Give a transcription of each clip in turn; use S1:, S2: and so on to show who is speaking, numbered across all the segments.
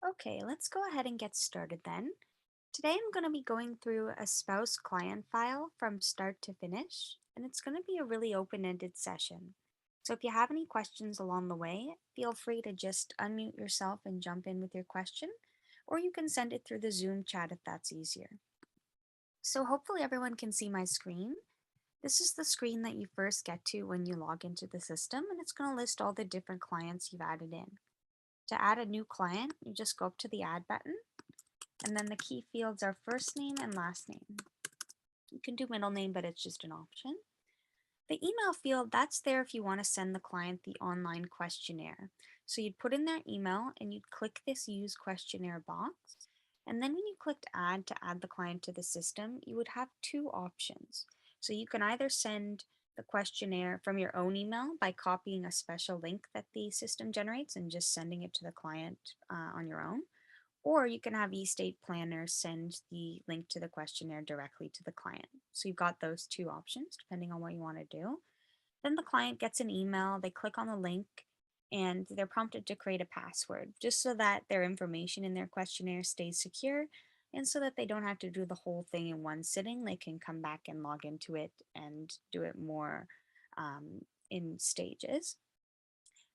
S1: Okay, let's go ahead and get started then. Today I'm going to be going through a spouse client file from start to finish, and it's going to be a really open-ended session. So if you have any questions along the way, feel free to just unmute yourself and jump in with your question, or you can send it through the Zoom chat if that's easier. So hopefully everyone can see my screen. This is the screen that you first get to when you log into the system, and it's going to list all the different clients you've added in. To add a new client, you just go up to the Add button, and then the key fields are first name and last name. You can do middle name, but it's just an option. The email field, that's there if you want to send the client the online questionnaire. So you'd put in their email and you'd click this Use Questionnaire box. And then when you clicked Add to add the client to the system, you would have two options. So you can either send the questionnaire from your own email by copying a special link that the system generates and just sending it to the client on your own, or you can have eState Planner send the link to the questionnaire directly to the client. So you've got those two options depending on what you want to do. Then the client gets an email, they click on the link, and they're prompted to create a password just so that their information in their questionnaire stays secure and so that they don't have to do the whole thing in one sitting. They can come back and log into it and do it more um, in stages.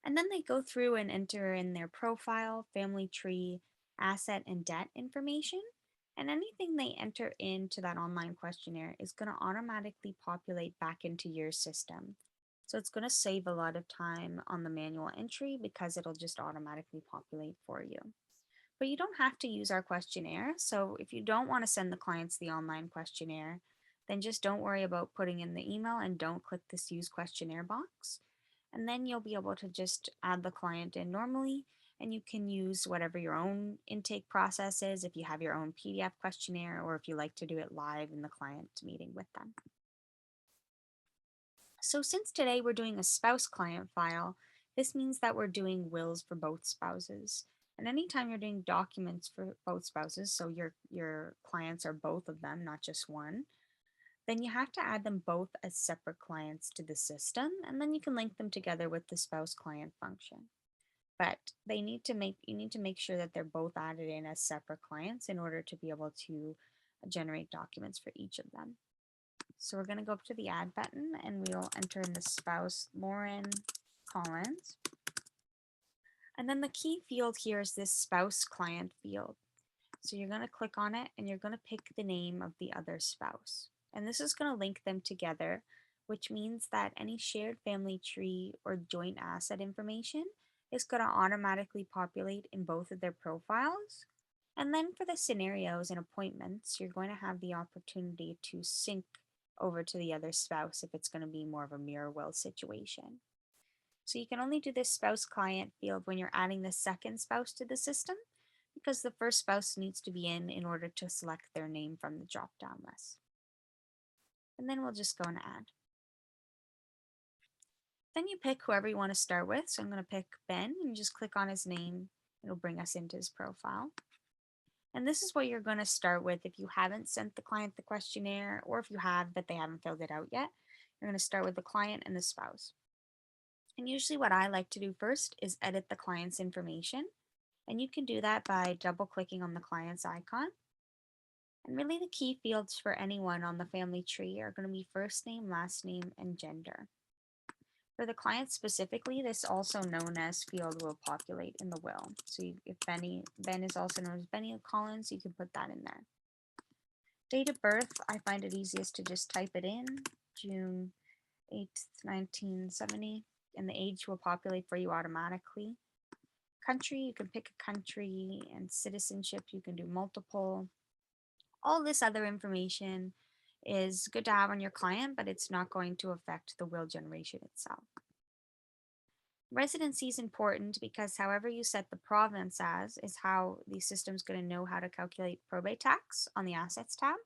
S1: And then they go through and enter in their profile, family tree, asset, and debt information. And anything they enter into that online questionnaire is going to automatically populate back into your system. So it's going to save a lot of time on the manual entry because it'll just automatically populate for you. But you don't have to use our questionnaire. So if you don't want to send the clients the online questionnaire, then just don't worry about putting in the email and don't click this use questionnaire box. And then you'll be able to just add the client in normally, and you can use whatever your own intake process is if you have your own PDF questionnaire or if you like to do it live in the client meeting with them. So since today we're doing a spouse client file, this means that we're doing wills for both spouses. And anytime you're doing documents for both spouses, so your clients are both of them, not just one, then you have to add them both as separate clients to the system, and then you can link them together with the spouse client function. But you need to make sure that they're both added in as separate clients in order to be able to generate documents for each of them. So we're going to go up to the add button and we'll enter in the spouse Lauren Collins. And then the key field here is this spouse client field. So you're going to click on it and you're going to pick the name of the other spouse. And this is going to link them together, which means that any shared family tree or joint asset information is going to automatically populate in both of their profiles. And then for the scenarios and appointments, you're going to have the opportunity to sync over to the other spouse if it's going to be more of a mirror will situation. So you can only do this spouse client field when you're adding the second spouse to the system because the first spouse needs to be in order to select their name from the drop down list. And then we'll just go and add. Then you pick whoever you want to start with. So I'm going to pick Ben and just click on his name. It'll bring us into his profile. And this is what you're going to start with if you haven't sent the client the questionnaire, or if you have but they haven't filled it out yet. You're going to start with the client and the spouse. And usually what I like to do first is edit the client's information. And you can do that by double clicking on the client's icon. And really the key fields for anyone on the family tree are going to be first name, last name, and gender. For the client specifically, this also known as field will populate in the will. So if Ben is also known as Benny Collins, you can put that in there. Date of birth, I find it easiest to just type it in, June 8th, 1970, and the age will populate for you automatically. Country, you can pick a country, and citizenship, you can do multiple. All this other information is good to have on your client, but it's not going to affect the will generation itself. Residency is important because however you set the province as is how the system's going to know how to calculate probate tax on the assets tab,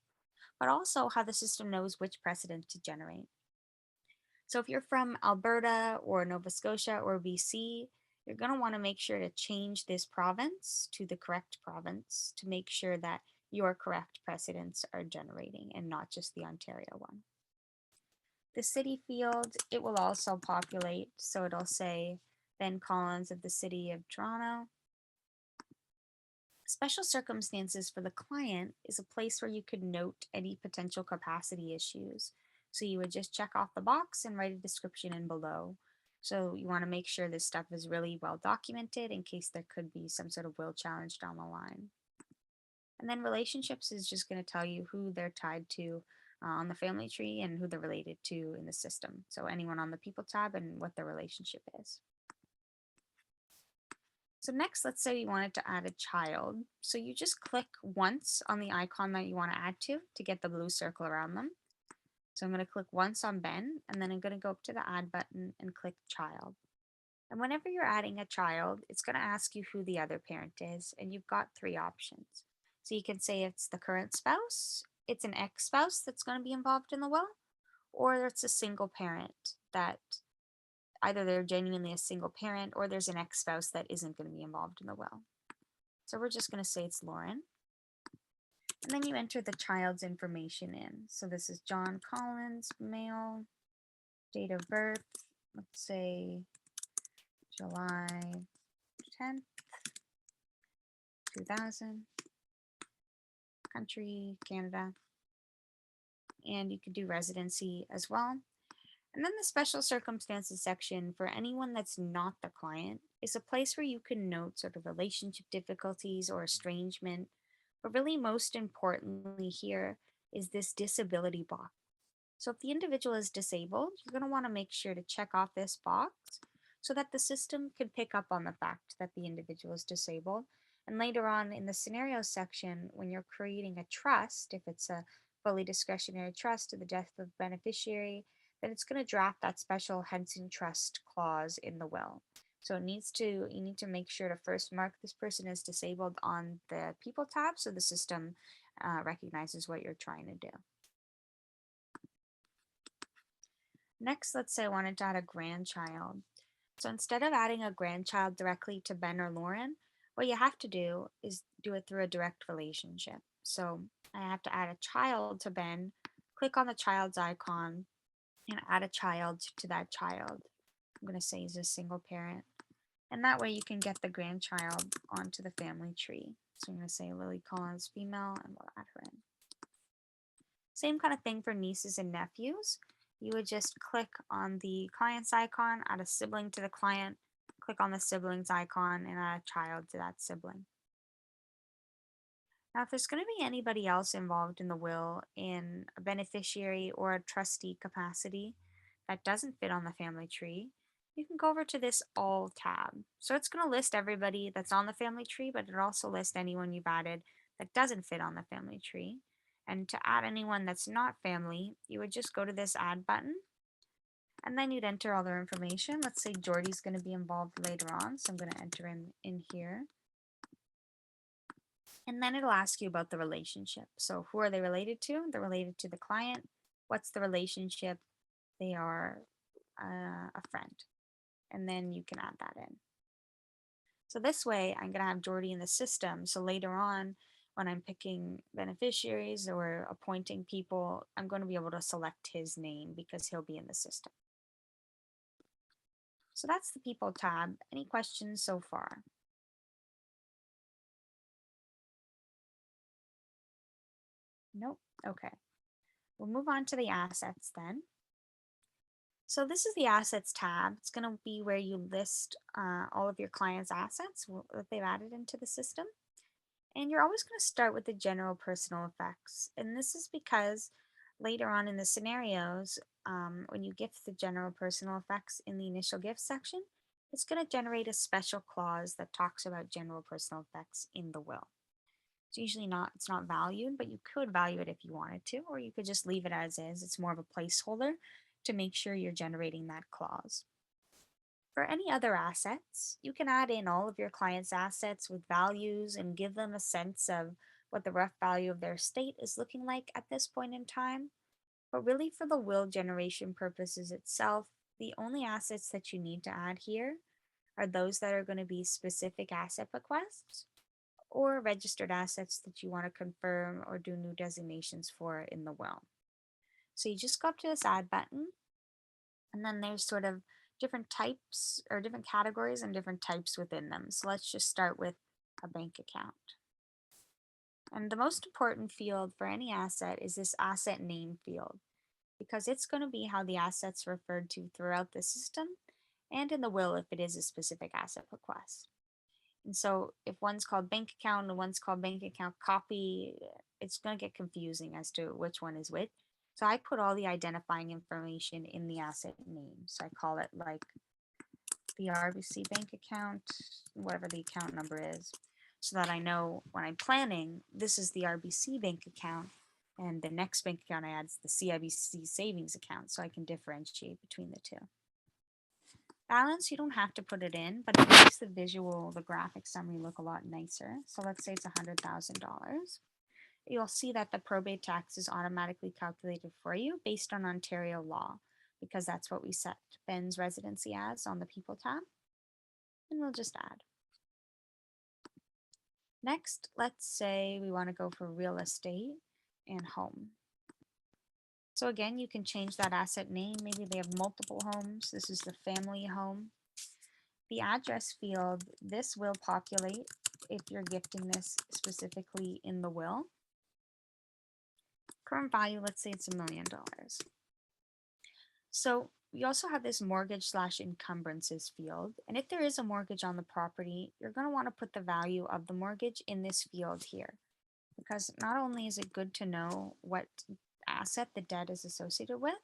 S1: but also how the system knows which precedent to generate. So if you're from Alberta or Nova Scotia or BC, you're going to want to make sure to change this province to the correct province to make sure that your correct precedents are generating and not just the Ontario one. The city field, it will also populate, so it'll say Ben Collins of the city of Toronto. Special circumstances for the client is a place where you could note any potential capacity issues. So you would just check off the box and write a description in below. So you want to make sure this stuff is really well documented in case there could be some sort of will challenge down the line. And then relationships is just going to tell you who they're tied to on the family tree and who they're related to in the system. So anyone on the people tab and what their relationship is. So next, let's say you wanted to add a child. So you just click once on the icon that you want to add to get the blue circle around them. So I'm going to click once on Ben, and then I'm going to go up to the add button and click child. And whenever you're adding a child, it's going to ask you who the other parent is, and you've got three options. So you can say it's the current spouse, it's an ex-spouse that's going to be involved in the will, or it's a single parent that either they're genuinely a single parent or there's an ex-spouse that isn't going to be involved in the will. So we're just going to say it's Lauren. And then you enter the child's information in. So this is John Collins, male, date of birth, let's say July 10th, 2000, country, Canada, and you could do residency as well. And then the special circumstances section for anyone that's not the client is a place where you can note sort of relationship difficulties or estrangement. But really, most importantly, here is this disability box. So if the individual is disabled, you're going to want to make sure to check off this box so that the system can pick up on the fact that the individual is disabled. And later on in the scenario section, when you're creating a trust, if it's a fully discretionary trust to the death of the beneficiary, then it's going to draft that special Henson trust clause in the will. So you need to make sure to first mark this person as disabled on the people tab so the system recognizes what you're trying to do. Next, let's say I wanted to add a grandchild. So instead of adding a grandchild directly to Ben or Lauren, what you have to do is do it through a direct relationship. So I have to add a child to Ben, click on the child's icon, and add a child to that child. I'm going to say he's a single parent. And that way you can get the grandchild onto the family tree. So I'm going to say Lily Collins, female, and we'll add her in. Same kind of thing for nieces and nephews. You would just click on the client's icon, add a sibling to the client, click on the sibling's icon, and add a child to that sibling. Now, if there's going to be anybody else involved in the will in a beneficiary or a trustee capacity that doesn't fit on the family tree, you can go over to this All tab. So it's going to list everybody that's on the family tree, but it also lists anyone you've added that doesn't fit on the family tree. And to add anyone that's not family, you would just go to this Add button, and then you'd enter all their information. Let's say Jordy's going to be involved later on, so I'm going to enter him in here. And then it'll ask you about the relationship. So who are they related to? They're related to the client. What's the relationship? They are a friend. And then you can add that in. So this way, I'm going to have Jordy in the system. So later on, when I'm picking beneficiaries or appointing people, I'm going to be able to select his name because he'll be in the system. So that's the People tab. Any questions so far? Nope. Okay. We'll move on to the Assets then. So this is the Assets tab. It's going to be where you list all of your clients' assets that they've added into the system. And you're always going to start with the general personal effects. And this is because later on in the scenarios, when you gift the general personal effects in the initial gift section, it's going to generate a special clause that talks about general personal effects in the will. It's not valued, but you could value it if you wanted to, or you could just leave it as is. It's more of a placeholder to make sure you're generating that clause. For any other assets, you can add in all of your clients' assets with values and give them a sense of what the rough value of their estate is looking like at this point in time. But really, for the will generation purposes itself, the only assets that you need to add here are those that are going to be specific asset bequests or registered assets that you want to confirm or do new designations for in the will. So you just go up to this Add button, and then there's sort of different types or different categories and different types within them. So let's just start with a bank account. And the most important field for any asset is this asset name field, because it's going to be how the asset's referred to throughout the system and in the will if it is a specific asset request. And so if one's called bank account and one's called bank account copy, it's going to get confusing as to which one is which. So I put all the identifying information in the asset name. So I call it like the RBC bank account, whatever the account number is, so that I know when I'm planning, this is the RBC bank account, and the next bank account I add is the CIBC savings account, so I can differentiate between the two. Balance, you don't have to put it in, but it makes the visual, the graphic summary look a lot nicer. So let's say it's $100,000. You'll see that the probate tax is automatically calculated for you based on Ontario law, because that's what we set Ben's residency as on the People tab. And we'll just add. Next, let's say we want to go for real estate and home. So again, you can change that asset name. Maybe they have multiple homes. This is the family home. The address field, this will populate if you're gifting this specifically in the will. Current value, let's say it's $1 million. So we also have this mortgage / encumbrances field. And if there is a mortgage on the property, you're going to want to put the value of the mortgage in this field here. Because not only is it good to know what asset the debt is associated with,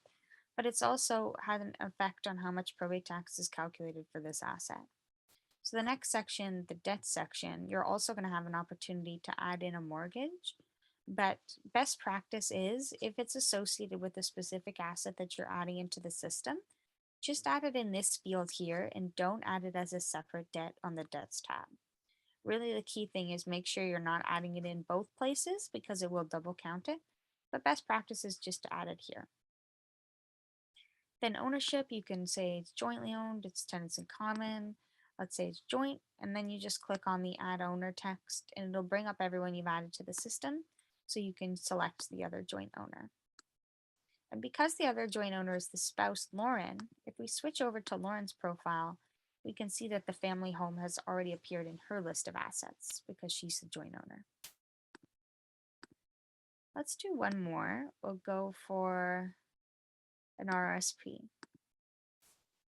S1: but it's also had an effect on how much probate tax is calculated for this asset. So the next section, the debt section, you're also going to have an opportunity to add in a mortgage. But best practice is if it's associated with a specific asset that you're adding into the system, just add it in this field here and don't add it as a separate debt on the debts tab. Really, the key thing is make sure you're not adding it in both places because it will double count it. But best practice is just to add it here. Then ownership, you can say it's jointly owned, it's tenants in common. Let's say it's joint, and then you just click on the add owner text and it'll bring up everyone you've added to the system so you can select the other joint owner. And because the other joint owner is the spouse Lauren, if we switch over to Lauren's profile, we can see that the family home has already appeared in her list of assets because she's the joint owner. Let's do one more. We'll go for an RSP.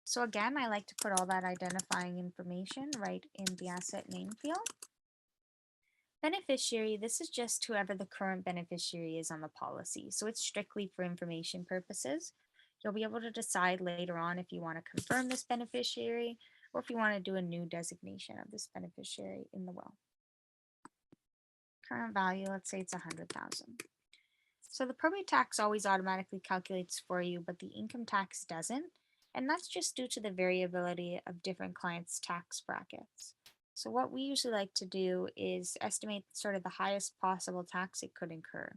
S1: So again, I like to put all that identifying information right in the asset name field. Beneficiary, this is just whoever the current beneficiary is on the policy. So it's strictly for information purposes. You'll be able to decide later on if you want to confirm this beneficiary or if you want to do a new designation of this beneficiary in the will. Current value, let's say it's 100,000. So the probate tax always automatically calculates for you, but the income tax doesn't. And that's just due to the variability of different clients' tax brackets. So what we usually like to do is estimate sort of the highest possible tax it could incur.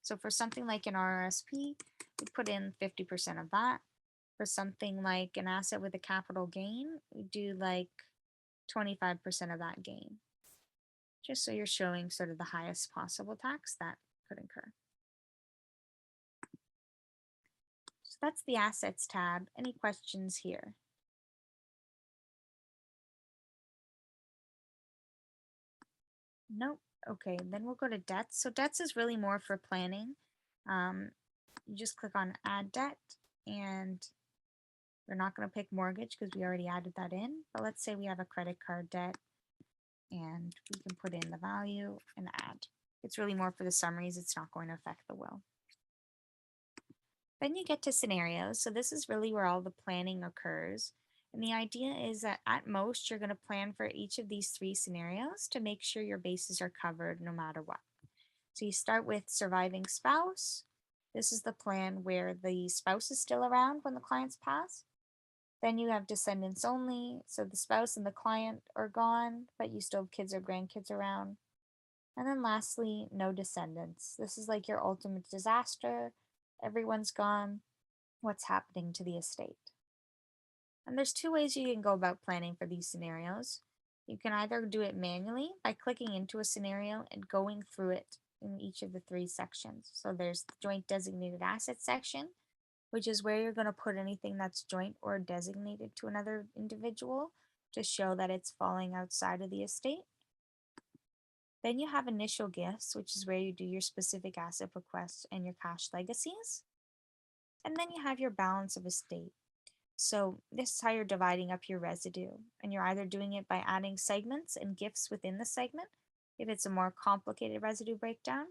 S1: So for something like an RRSP, we put in 50% of that. For something like an asset with a capital gain, we do like 25% of that gain. Just so you're showing sort of the highest possible tax that could incur. So that's the Assets tab. Any questions here? Nope. Okay, then we'll go to debts. So debts is really more for planning. You just click on add debt and we're not going to pick mortgage because we already added that in. But let's say we have a credit card debt and we can put in the value and add. It's really more for the summaries. It's not going to affect the will. Then you get to scenarios. So this is really where all the planning occurs. And the idea is that at most, you're going to plan for each of these 3 scenarios to make sure your bases are covered no matter what. So you start with surviving spouse. This is the plan where the spouse is still around when the clients pass. Then you have descendants only. So the spouse and the client are gone, but you still have kids or grandkids around. And then lastly, no descendants. This is like your ultimate disaster. Everyone's gone. What's happening to the estate? And there's 2 ways you can go about planning for these scenarios. You can either do it manually by clicking into a scenario and going through it in each of the 3 sections. So there's the joint designated asset section, which is where you're going to put anything that's joint or designated to another individual to show that it's falling outside of the estate. Then you have initial gifts, which is where you do your specific asset requests and your cash legacies. And then you have your balance of estate. So this is how you're dividing up your residue. And you're either doing it by adding segments and gifts within the segment, if it's a more complicated residue breakdown,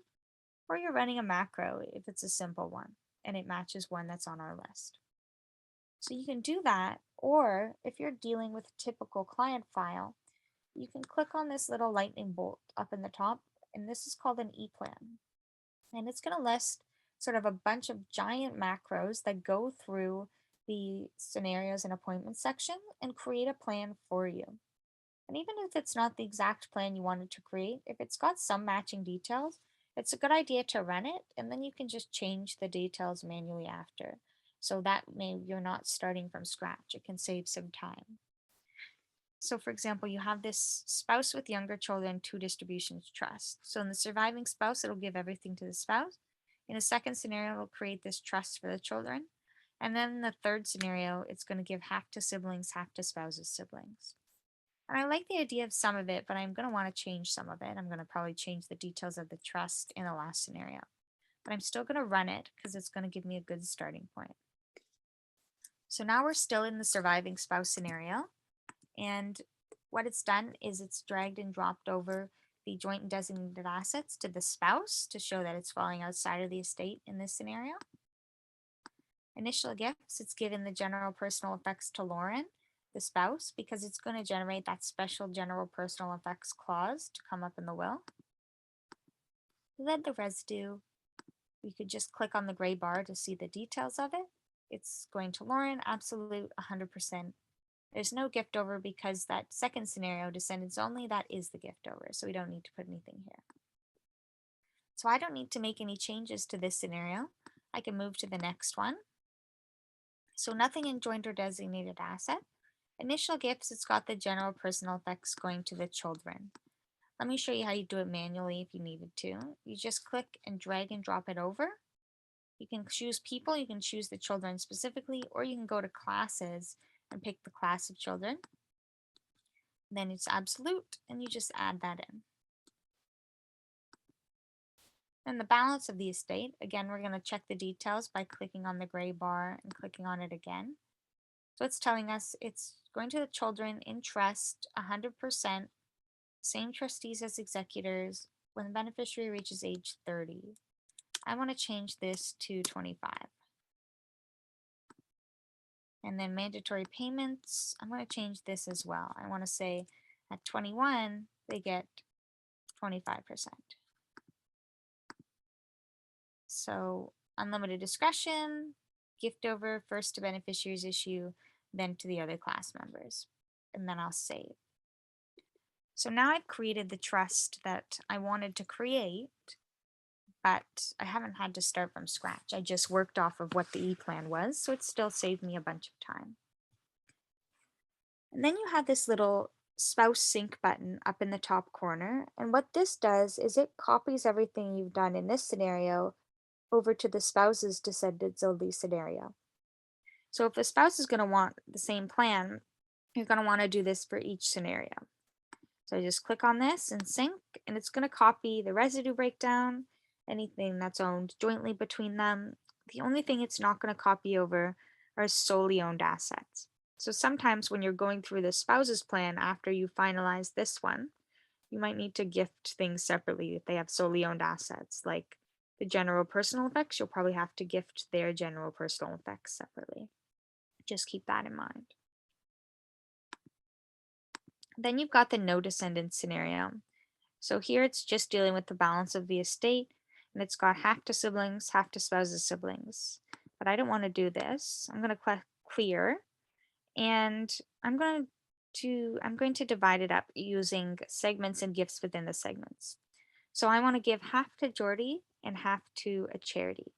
S1: or you're running a macro if it's a simple one and it matches one that's on our list. So you can do that, or if you're dealing with a typical client file, you can click on this little lightning bolt up in the top, and this is called an Eplan. And it's going to list sort of a bunch of giant macros that go through the scenarios and appointments section and create a plan for you. And even if it's not the exact plan you wanted to create, if it's got some matching details, it's a good idea to run it, and then you can just change the details manually after. So that way you're not starting from scratch. It can save some time. So for example, you have this spouse with younger children, two distributions trust. So in the surviving spouse, it'll give everything to the spouse. In a second scenario, it'll create this trust for the children. And then in the third scenario, it's going to give half to siblings, half to spouses' siblings. And I like the idea of some of it, but I'm going to want to change some of it. I'm going to probably change the details of the trust in the last scenario. But I'm still going to run it because it's going to give me a good starting point. So now we're still in the surviving spouse scenario. And what it's done is it's dragged and dropped over the joint and designated assets to the spouse to show that it's falling outside of the estate in this scenario. Initial gifts, it's given the general personal effects to Lauren, the spouse, because it's going to generate that special general personal effects clause to come up in the will. Then the residue, you could just click on the gray bar to see the details of it. It's going to Lauren, absolute 100%. There's no gift over because that second scenario, descendants only, that is the gift over, so we don't need to put anything here. So I don't need to make any changes to this scenario. I can move to the next one. So nothing in joint or designated asset. Initial gifts, it's got the general personal effects going to the children. Let me show you how you do it manually if you needed to. You just click and drag and drop it over. You can choose people, you can choose the children specifically, or you can go to classes and pick the class of children. Then it's absolute, and you just add that in. And the balance of the estate, again, we're going to check the details by clicking on the gray bar and clicking on it again. So it's telling us it's going to the children in trust, 100%, same trustees as executors, when the beneficiary reaches age 30. I want to change this to 25. And then mandatory payments, I'm going to change this as well. I want to say at 21, they get 25%. So unlimited discretion, gift over, first to beneficiaries issue, then to the other class members. And then I'll save. So now I've created the trust that I wanted to create, but I haven't had to start from scratch. I just worked off of what the E-plan was, so it still saved me a bunch of time. And then you have this little spouse sync button up in the top corner. And what this does is it copies everything you've done in this scenario over to the spouse's descendants only scenario. So if the spouse is going to want the same plan, you're going to want to do this for each scenario. So I just click on this and sync, and it's going to copy the residue breakdown, anything that's owned jointly between them. The only thing it's not going to copy over are solely owned assets. So sometimes when you're going through the spouse's plan after you finalize this one, you might need to gift things separately if they have solely owned assets. Like the general personal effects, you'll probably have to gift their general personal effects separately. Just keep that in mind. Then you've got the no descendants scenario. So here it's just dealing with the balance of the estate, and it's got half to siblings, half to spouses' siblings. But I don't want to do this. I'm going to click clear, and I'm going to divide it up using segments and gifts within the segments. So I want to give half to Jordy and half to a charity.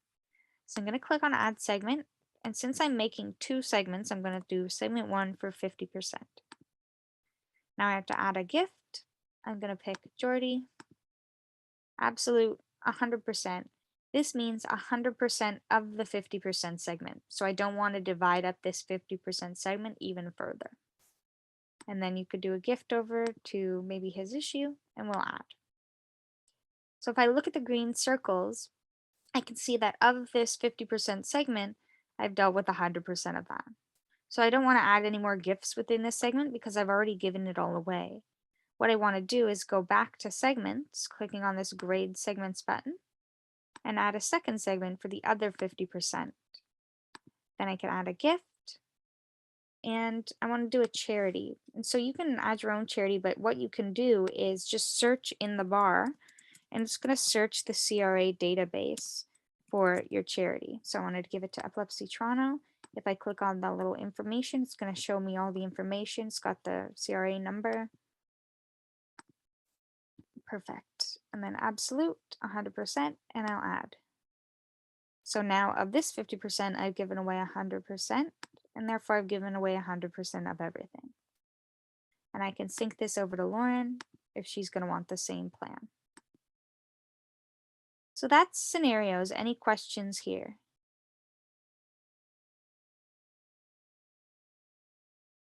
S1: So I'm going to click on add segment, and since I'm making two segments, I'm going to do segment 1 for 50%. Now I have to add a gift. I'm going to pick Jordy, absolute 100%. This means 100% of the 50% segment. So I don't want to divide up this 50% segment even further. And then you could do a gift over to maybe his issue, and we'll add. So if I look at the green circles, I can see that of this 50% segment, I've dealt with 100% of that. So I don't want to add any more gifts within this segment because I've already given it all away. What I want to do is go back to segments, clicking on this grade segments button, and add a second segment for the other 50%. Then I can add a gift, and I want to do a charity. And so you can add your own charity, but what you can do is just search in the bar, and it's going to search the CRA database for your charity. So I wanted to give it to Epilepsy Toronto. If I click on the little information, it's going to show me all the information. It's got the CRA number. Perfect. And then absolute, 100%, and I'll add. So now of this 50%, I've given away 100%, and therefore I've given away 100% of everything. And I can sync this over to Lauren if she's going to want the same plan. So that's scenarios. Any questions here?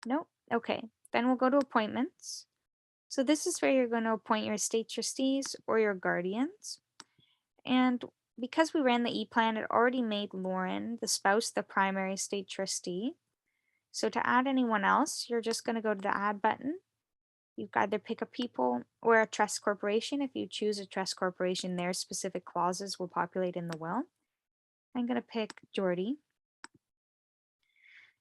S1: Nope. Okay. Then we'll go to appointments. So this is where you're going to appoint your estate trustees or your guardians. And because we ran the Eplan, it already made Lauren, the spouse, the primary estate trustee. So to add anyone else, you're just going to go to the add button. You can either pick a people or a trust corporation. If you choose a trust corporation, their specific clauses will populate in the will. I'm going to pick Jordy.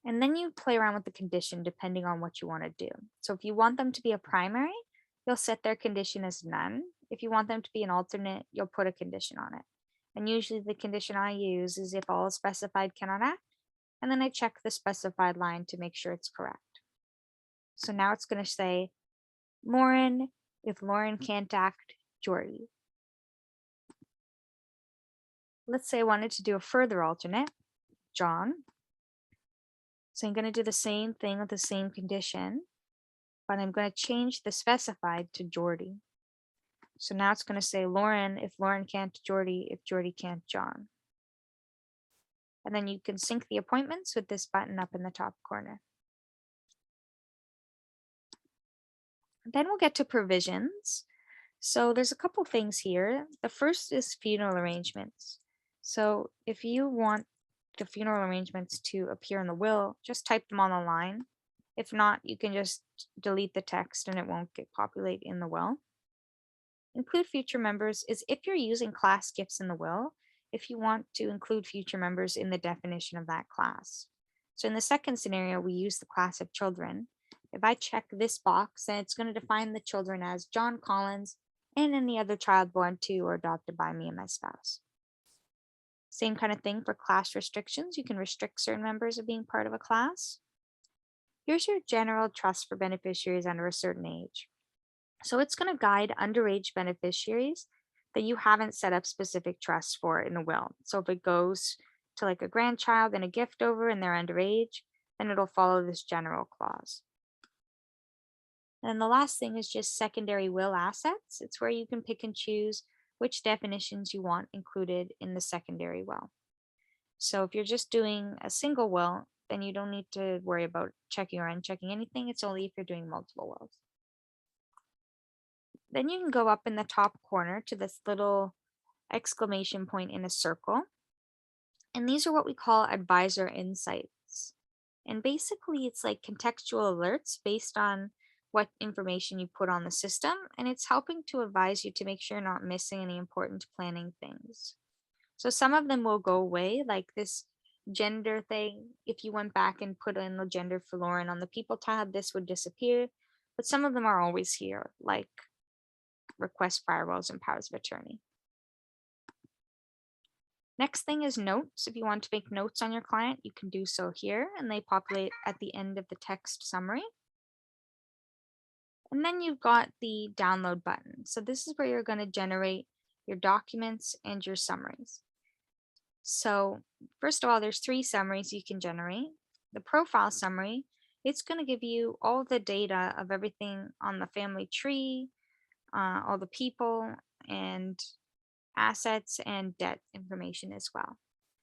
S1: And then you play around with the condition depending on what you want to do. So if you want them to be a primary, you'll set their condition as none. If you want them to be an alternate, you'll put a condition on it. And usually the condition I use is if all specified cannot act, and then I check the specified line to make sure it's correct. So now it's going to say, Lauren, if Lauren can't act, Jordy. Let's say I wanted to do a further alternate, John. So I'm going to do the same thing with the same condition, but I'm going to change the specified to Jordy. So now it's going to say Lauren, if Lauren can't, Jordy, if Jordy can't, John. And then you can sync the appointments with this button up in the top corner. Then we'll get to provisions. So there's a couple things here. The first is funeral arrangements. So if you want the funeral arrangements to appear in the will, just type them on the line. If not, you can just delete the text and it won't get populate in the will. Include future members is if you're using class gifts in the will, if you want to include future members in the definition of that class. So in the second scenario, we use the class of children. If I check this box, then it's going to define the children as John Collins and any other child born to or adopted by me and my spouse. Same kind of thing for class restrictions. You can restrict certain members of being part of a class. Here's your general trust for beneficiaries under a certain age. So it's going to guide underage beneficiaries that you haven't set up specific trusts for in a will. So if it goes to like a grandchild and a gift over and they're underage, then it'll follow this general clause. And the last thing is just secondary will assets. It's where you can pick and choose which definitions you want included in the secondary will. So if you're just doing a single will, then you don't need to worry about checking or unchecking anything. It's only if you're doing multiple wills. Then you can go up in the top corner to this little exclamation point in a circle. And these are what we call advisor insights. And basically it's like contextual alerts based on what information you put on the system. And it's helping to advise you to make sure you're not missing any important planning things. So some of them will go away, like this gender thing. If you went back and put in the gender for Lauren on the people tab, this would disappear. But some of them are always here, like request firewalls and powers of attorney. Next thing is notes. If you want to make notes on your client, you can do so here, and they populate at the end of the text summary. And then you've got the download button. So this is where you're going to generate your documents and your summaries. So first of all, there's 3 summaries you can generate. The profile summary, it's going to give you all the data of everything on the family tree, all the people and assets and debt information as well.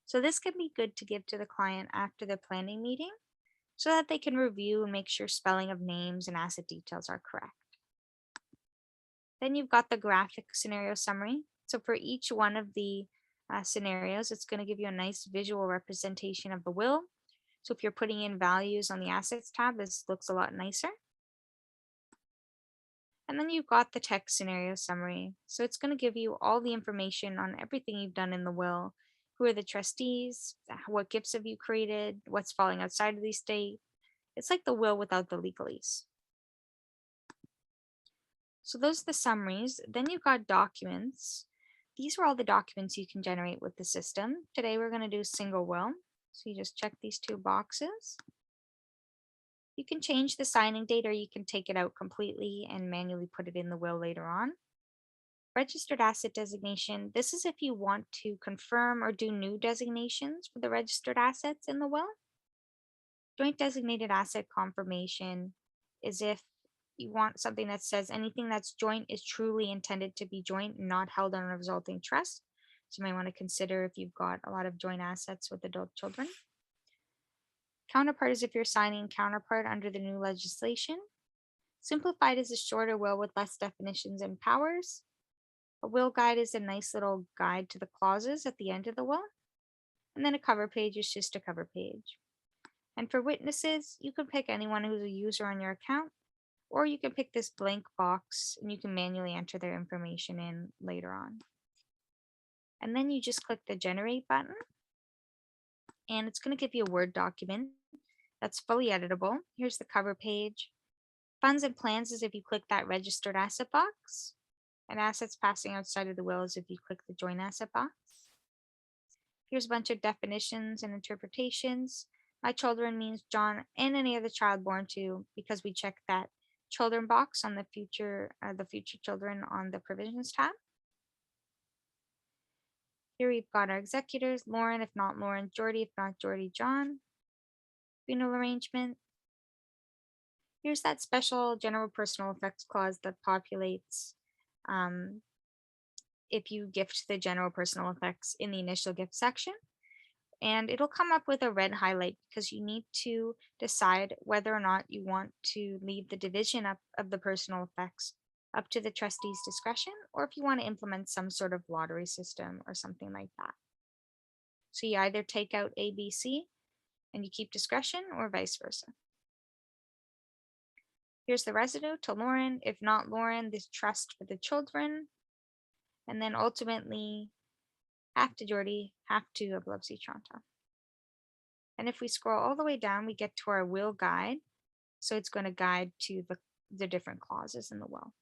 S1: So this can be good to give to the client after the planning meeting so that they can review and make sure spelling of names and asset details are correct. Then you've got the graphic scenario summary. So for each one of the scenarios, it's going to give you a nice visual representation of the will. So if you're putting in values on the assets tab, this looks a lot nicer. And then you've got the text scenario summary. So it's going to give you all the information on everything you've done in the will. Who are the trustees? What gifts have you created? What's falling outside of the estate? It's like the will without the legalese. So those are the summaries. Then you've got documents. These are all the documents you can generate with the system. Today we're going to do single will. So you just check these two boxes. You can change the signing date or you can take it out completely and manually put it in the will later on. Registered asset designation. This is if you want to confirm or do new designations for the registered assets in the will. Joint designated asset confirmation is if you want something that says anything that's joint is truly intended to be joint, not held on a resulting trust. So you might want to consider if you've got a lot of joint assets with adult children. Counterpart is if you're signing counterpart under the new legislation. Simplified is a shorter will with less definitions and powers. A will guide is a nice little guide to the clauses at the end of the will. And then a cover page is just a cover page. And for witnesses, you can pick anyone who's a user on your account, or you can pick this blank box and you can manually enter their information in later on. And then you just click the generate button and it's going to give you a Word document that's fully editable. Here's the cover page. Funds and plans is if you click that registered asset box, and assets passing outside of the will is if you click the joint asset box. Here's a bunch of definitions and interpretations. My children means John and any other child born to, because we check that children box on the future children on the provisions tab. Here we've got our executors, Lauren, if not Lauren, Jordy, if not Jordy, John. Funeral arrangement. Here's that special general personal effects clause that populates if you gift the general personal effects in the initial gift section. And it'll come up with a red highlight because you need to decide whether or not you want to leave the division up of the personal effects up to the trustee's discretion, or if you want to implement some sort of lottery system or something like that. So you either take out A, B, C, and you keep discretion, or vice versa. Here's the residue to Lauren. If not Lauren, this trust for the children. And then ultimately, half to Jordy, half to Epilepsy Chanta. And if we scroll all the way down, we get to our will guide. So it's going to guide to the different clauses in the will.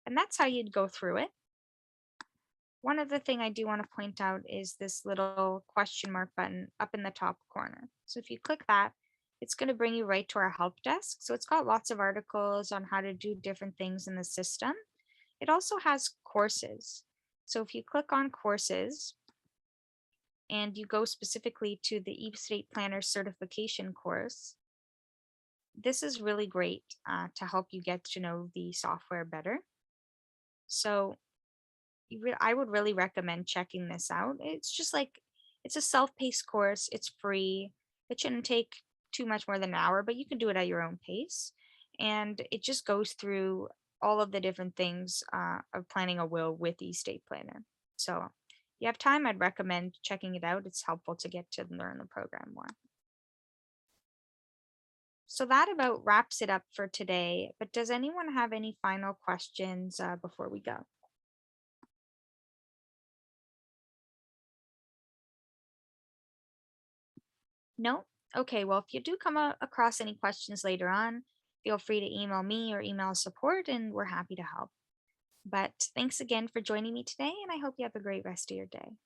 S1: And that's how you'd go through it. One other thing I do want to point out is this little question mark button up in the top corner. So if you click that, it's going to bring you right to our help desk. So it's got lots of articles on how to do different things in the system. It also has courses. So if you click on courses and you go specifically to the estate planner certification course, this is really great to help you get to know the software better. So I would really recommend checking this out. It's just like, it's a self-paced course. It's free. It shouldn't take too much more than an hour, but you can do it at your own pace. And it just goes through all of the different things of planning a will with estate planner. So if you have time, I'd recommend checking it out. It's helpful to get to learn the program more. So that about wraps it up for today. But does anyone have any final questions before we go? No? Okay, well, if you do come across any questions later on, feel free to email me or email support, and we're happy to help. But thanks again for joining me today, and I hope you have a great rest of your day.